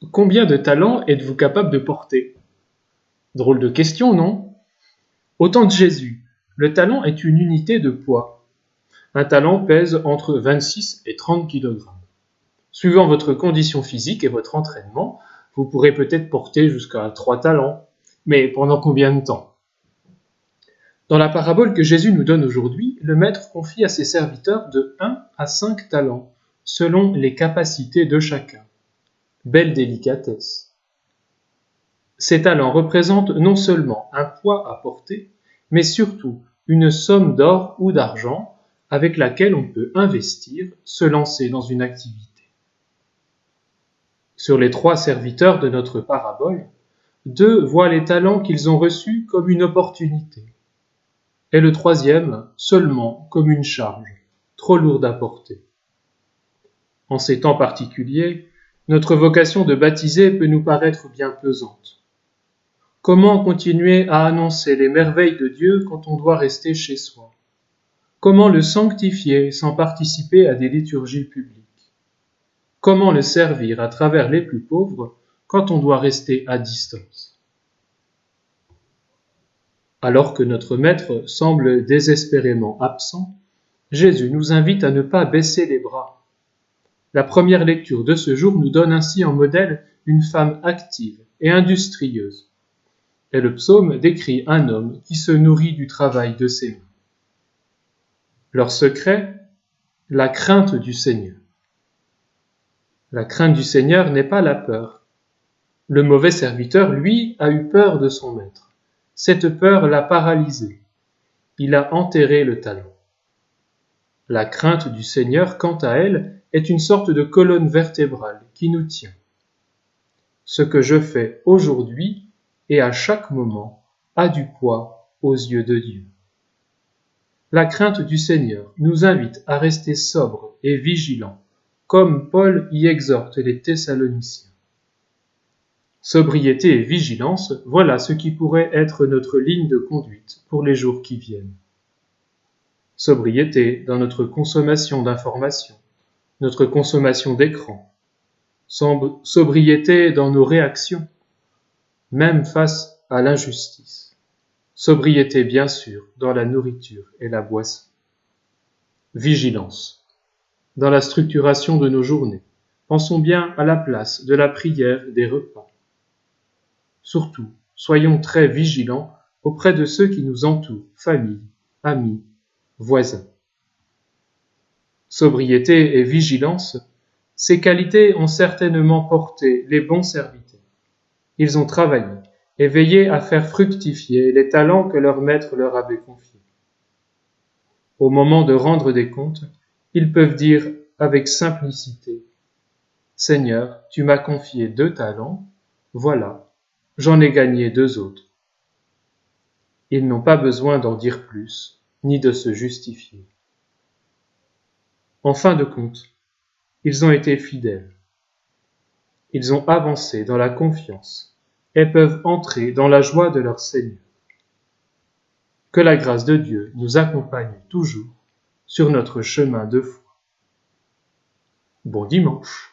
Combien de talents êtes-vous capable de porter? Drôle de question, non? Au temps de Jésus, le talent est une unité de poids. Un talent pèse entre 26 et 30 kg. Suivant votre condition physique et votre entraînement, vous pourrez peut-être porter jusqu'à 3 talents. Mais pendant combien de temps? Dans la parabole que Jésus nous donne aujourd'hui, le maître confie à ses serviteurs de 1 à 5 talents, selon les capacités de chacun. Belle délicatesse. Ces talents représentent non seulement un poids à porter, mais surtout une somme d'or ou d'argent avec laquelle on peut investir, se lancer dans une activité. Sur les 3 serviteurs de notre parabole, 2 voient les talents qu'ils ont reçus comme une opportunité, et le 3e seulement comme une charge, trop lourde à porter. En ces temps particuliers, notre vocation de baptiser peut nous paraître bien pesante. Comment continuer à annoncer les merveilles de Dieu quand on doit rester chez soi? Comment le sanctifier sans participer à des liturgies publiques? Comment le servir à travers les plus pauvres quand on doit rester à distance? Alors que notre Maître semble désespérément absent, Jésus nous invite à ne pas baisser les bras. La première lecture de ce jour nous donne ainsi en modèle une femme active et industrieuse. Et le psaume décrit un homme qui se nourrit du travail de ses mains. Leur secret, la crainte du Seigneur. La crainte du Seigneur n'est pas la peur. Le mauvais serviteur, lui, a eu peur de son maître. Cette peur l'a paralysé. Il a enterré le talent. La crainte du Seigneur, quant à elle, est une sorte de colonne vertébrale qui nous tient. Ce que je fais aujourd'hui et à chaque moment a du poids aux yeux de Dieu. La crainte du Seigneur nous invite à rester sobres et vigilants, comme Paul y exhorte les Thessaloniciens. Sobriété et vigilance, voilà ce qui pourrait être notre ligne de conduite pour les jours qui viennent. Sobriété dans notre consommation d'informations, notre consommation d'écran. Sobriété dans nos réactions, même face à l'injustice. Sobriété, bien sûr, dans la nourriture et la boisson. Vigilance. Dans la structuration de nos journées, pensons bien à la place de la prière des repas. Surtout, soyons très vigilants auprès de ceux qui nous entourent, famille, amis, voisins. Sobriété et vigilance, ces qualités ont certainement porté les bons serviteurs. Ils ont travaillé et veillé à faire fructifier les talents que leur maître leur avait confiés. Au moment de rendre des comptes, ils peuvent dire avec simplicité: « Seigneur, tu m'as confié 2 talents, voilà, j'en ai gagné 2 autres. » Ils n'ont pas besoin d'en dire plus, ni de se justifier. En fin de compte, ils ont été fidèles. Ils ont avancé dans la confiance et peuvent entrer dans la joie de leur Seigneur. Que la grâce de Dieu nous accompagne toujours sur notre chemin de foi. Bon dimanche.